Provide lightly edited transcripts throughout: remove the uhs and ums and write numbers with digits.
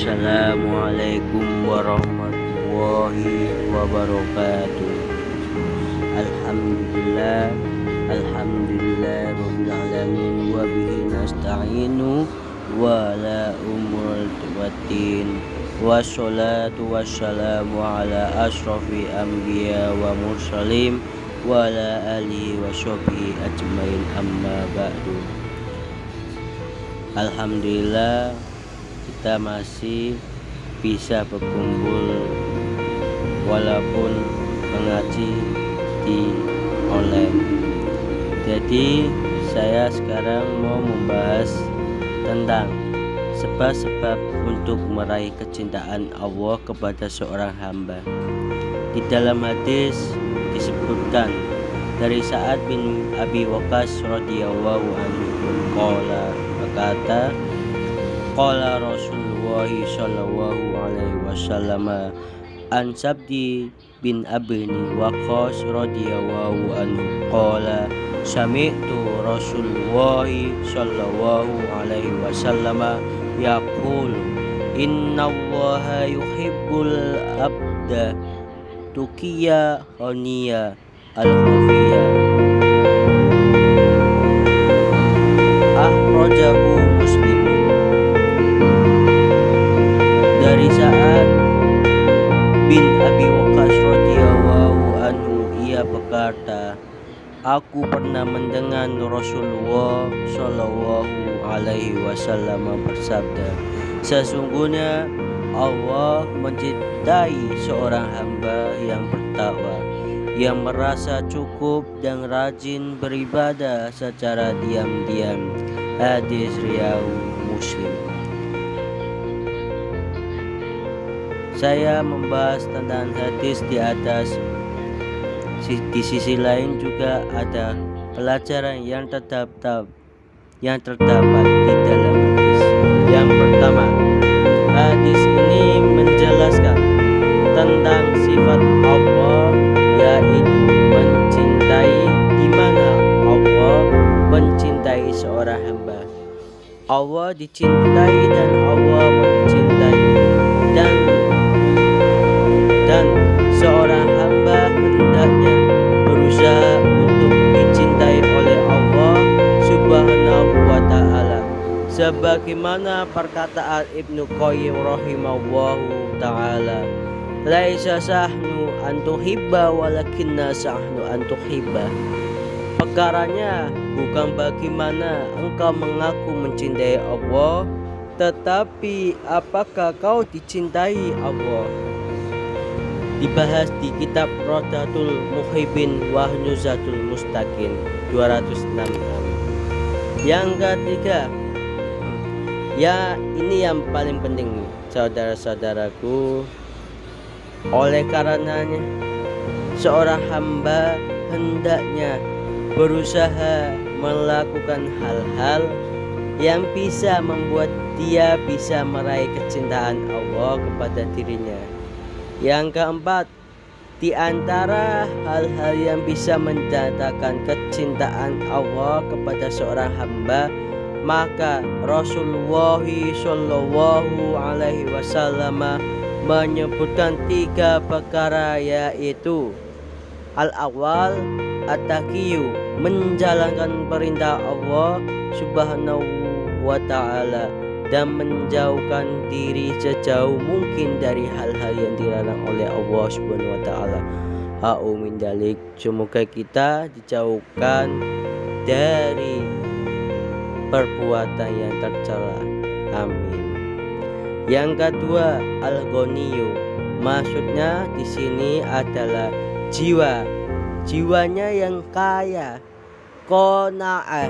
Assalamualaikum warahmatullahi wabarakatuh. Alhamdulillah, alhamdulillah rabbil alamin, wa bihi nasta'inu wa la umuril waddin, wassalatu wassalamu ala asrofi anbiya wa mursalim wa ala alihi wa sahbihi ajmain, amma ba'du. Alhamdulillah, kita masih bisa berkumpul walaupun mengaji di online. Jadi saya sekarang mau membahas tentang sebab-sebab untuk meraih kecintaan Allah kepada seorang hamba. Di dalam hadis disebutkan dari Sa'ad bin Abi Waqqas radhiyallahu anhu, berkata, qala Rasulullah sallallahu alaihi wasallam an Sabdi bin Abi Waqqas radhiyallahu anhu qala sami'tu Rasulullah sallallahu alaihi wasallam yaqul innallaha yuhibbul abda tuqiya haniya al-khafiyya akhrajahu Muslim. Dari Sa'ad bin Abi Waqqas radhiyallahu anhu, ia berkata, aku pernah mendengar Rasulullah sallallahu alaihi wasallam bersabda, sesungguhnya Allah mencintai seorang hamba yang bertakwa, yang merasa cukup dan rajin beribadah secara diam-diam. Hadis riwayat Muslim. Saya membahas tentang hadis di atas. Di sisi lain juga ada pelajaran yang terdapat di dalam hadis. Yang pertama, hadis ini menjelaskan tentang sifat Allah, yaitu mencintai, di mana Allah mencintai seorang hamba. Allah dicintai dan Allah mencintai, dan seorang hamba hendaknya berusaha untuk dicintai oleh Allah Subhanahu wa ta'ala, sebagaimana perkataan Ibnu Qayyim rahimahullahu ta'ala, laisa sahnu an tuhibba walakinna sahnu an tuhibba. Perkaranya bukan bagaimana engkau mengaku mencintai Allah, tetapi apakah kau dicintai Allah. Dibahas di kitab Rodatul Muhibbin wa Nuzatul Mustaqin 206. Yang ketiga, ya ini yang paling penting saudara-saudaraku, oleh karenanya seorang hamba hendaknya berusaha melakukan hal-hal yang bisa membuat dia bisa meraih kecintaan Allah kepada dirinya. Yang keempat, di antara hal-hal yang bisa mendatangkan kecintaan Allah kepada seorang hamba, maka Rasulullah sallallahu alaihi wasallam menyebutkan 3 perkara, yaitu al-awwal at-taqiyyu, menjalankan perintah Allah Subhanahu wa ta'ala dan menjauhkan diri sejauh mungkin dari hal-hal yang dilarang oleh Allah Subhanahu wa ta'ala. Min dalik, semoga kita dijauhkan dari perbuatan yang tercela. Amin. Yang kedua, al-ghaniyyu, maksudnya di sini adalah jiwanya yang kaya, qanaah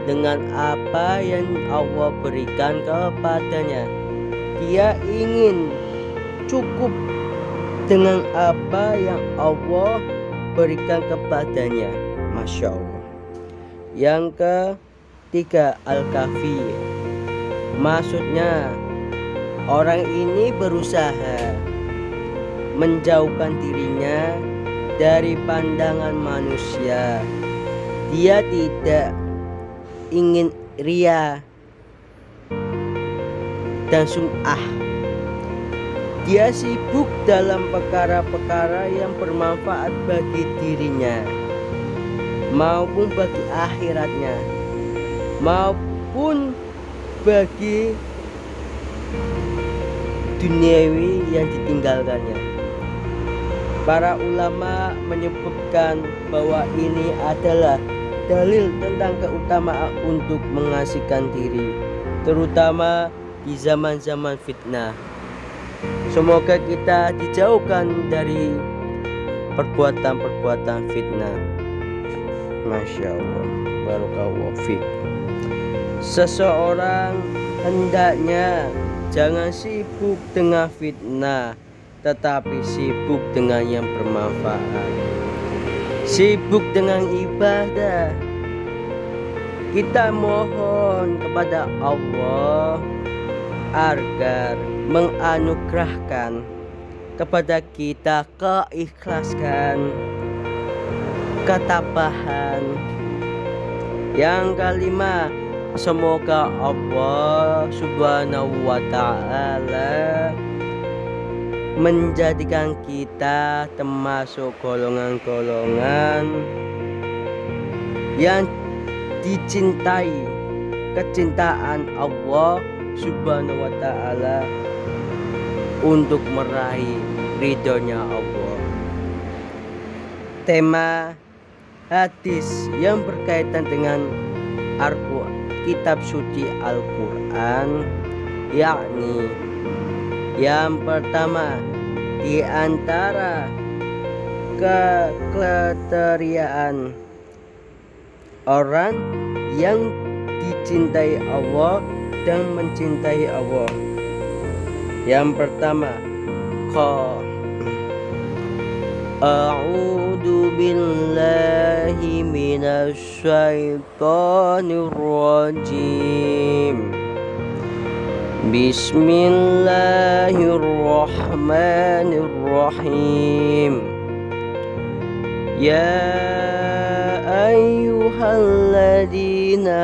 dengan apa yang Allah berikan kepadanya. Dia ingin cukup dengan apa yang Allah berikan kepadanya. Masya Allah. Yang ketiga, al-kafi, maksudnya orang ini berusaha menjauhkan dirinya dari pandangan manusia. Dia tidak ingin ria dan sum'ah Dia sibuk dalam perkara-perkara yang bermanfaat bagi dirinya maupun bagi akhiratnya maupun bagi duniawi yang ditinggalkannya. Para ulama menyebutkan bahwa ini adalah dalil tentang keutamaan untuk mengasihkan diri, terutama di zaman-zaman fitnah. Semoga kita dijauhkan dari perbuatan-perbuatan fitnah. Masya Allah, barakallahu fiik. Seseorang hendaknya jangan sibuk dengan fitnah, tetapi sibuk dengan yang bermanfaat. Sibuk dengan ibadah. Kita mohon kepada Allah agar menganugerahkan kepada kita keikhlasan, ketabahan. Yang kelima, semoga Allah Subhanahu wa ta'ala menjadikan kita termasuk golongan-golongan yang dicintai kecintaan Allah Subhanahu wa ta'ala untuk meraih ridhonya Allah. Tema hadis yang berkaitan dengan kitab suci Al-Quran, yakni yang pertama, di antara kriteria orang yang dicintai Allah dan mencintai Allah. Yang pertama, A'udzu billahi minasy syaithanir rajim. Bismillahirrahmanirrahim. Ya ayyuhalladzina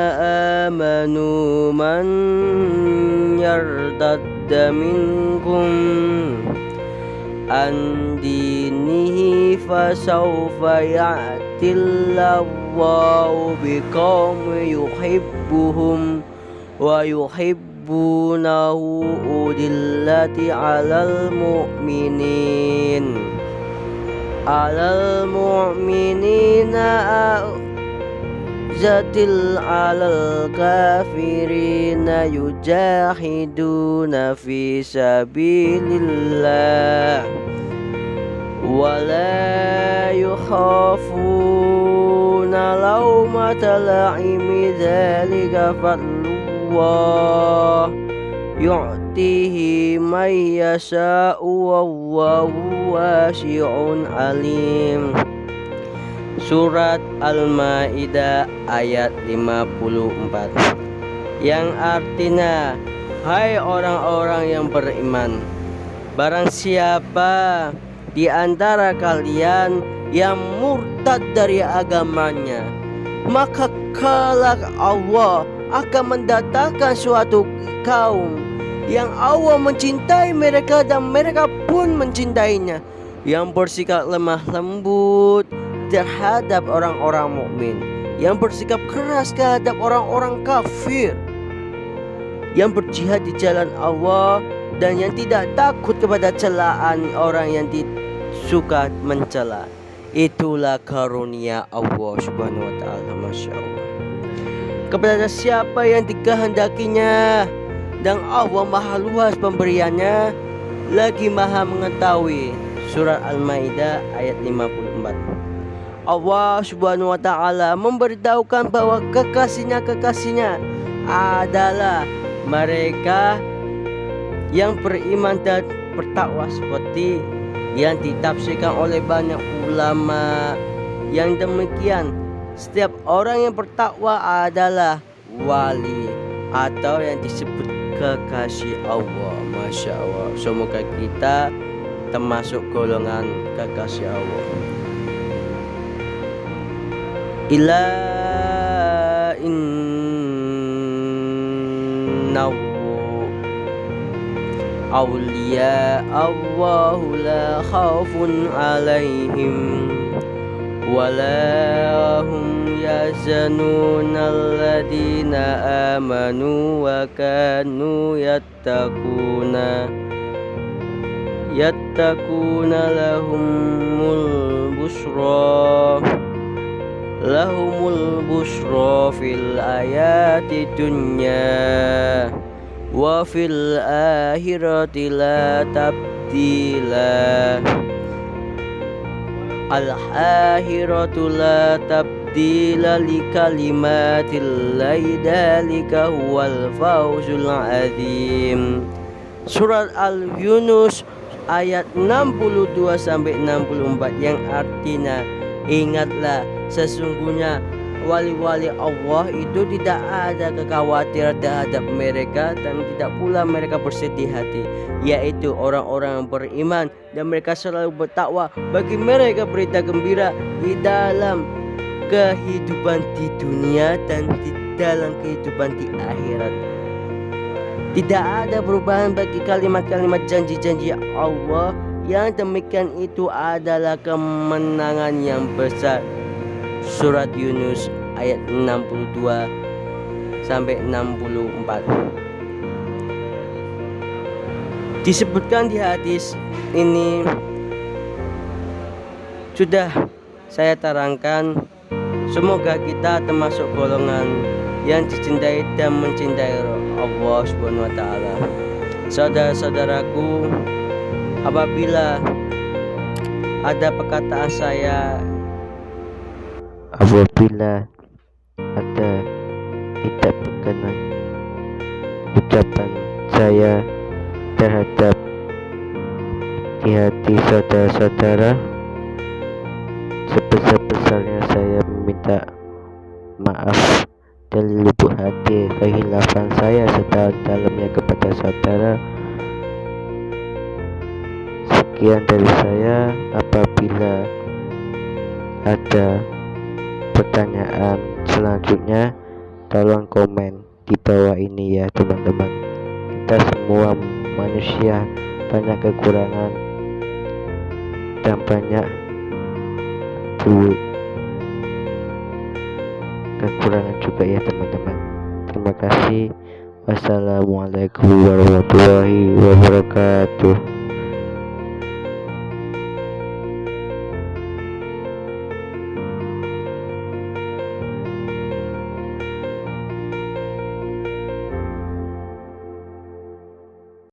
amanu man yartadda minkum an dinihi fasawfa ya'tillahu biqaumin yuhibbuhum wa yuhibbunahu udillati 'alal mu'minina zatil 'alal kafirina yujahiduna fi sabilillah wala yukhafuna lawmata la'imi dzalika fadlullah yu'tihi man yasha'u wallahu wasi'un alim. Surat Al-Maidah ayat 54, yang artinya, hai orang-orang yang beriman, barang siapa di antara kalian yang murtad dari agamanya, maka kelak Allah akan mendatangkan suatu kaum yang Allah mencintai mereka dan mereka pun mencintainya, yang bersikap lemah lembut terhadap orang-orang mukmin, yang bersikap keras terhadap orang-orang kafir, yang berjihad di jalan Allah dan yang tidak takut kepada celaan orang yang suka mencela. Itulah karunia Allah Subhanahu wa ta'ala. Masya Allah. Kepada siapa yang dikehendakinya, dan Allah maha luas pemberiannya lagi maha mengetahui. Surat Al-Maidah ayat 54. Allah Subhanahu wa ta'ala memberitahukan bahwa kekasihnya adalah mereka yang beriman dan bertakwa, seperti yang ditafsirkan oleh banyak ulama. Yang demikian, setiap orang yang bertakwa adalah wali atau yang disebut kekasih Allah. Masya Allah. Semoga kita termasuk golongan kekasih Allah. Ila innahu awliya Allahu la khawfun alaihim wala hum yazanun alladina amanu wa kanu yattaquna lahumul busra fil ayati dunya wa fil akhirati la tabdila al-akhiratu la tabdila li kalimatillahi dzalika huwal fawzul azim. Surat Al-Yunus ayat 62 sampai 64 yang artinya, ingatlah sesungguhnya wali-wali Allah itu tidak ada kekhawatiran terhadap mereka dan tidak pula mereka bersedih hati, yaitu orang-orang yang beriman dan mereka selalu bertakwa. Bagi mereka berita gembira di dalam kehidupan di dunia dan di dalam kehidupan di akhirat. Tidak ada perubahan bagi kalimat-kalimat janji-janji Allah. Yang demikian itu adalah kemenangan yang besar. Surat Yunus ayat 62 sampai 64. Disebutkan di hadis ini, sudah saya terangkan, semoga kita termasuk golongan yang dicintai dan mencintai Allah Subhanahu wa taala. Saudara-saudaraku, apabila ada perkataan saya, apabila ada tidak berkenan ucapan saya terhadap di hati saudara-saudara, sebesar-besarnya saya meminta maaf dari lubuk hati kehilafan saya sedalam-dalamnya kepada saudara. Sekian dari saya. Apabila ada pertanyaan selanjutnya, tolong komen di bawah ini ya teman-teman. Kita semua manusia banyak kekurangan dan banyak kekurangan juga ya teman-teman. Terima kasih. Wassalamualaikum warahmatullahi wabarakatuh.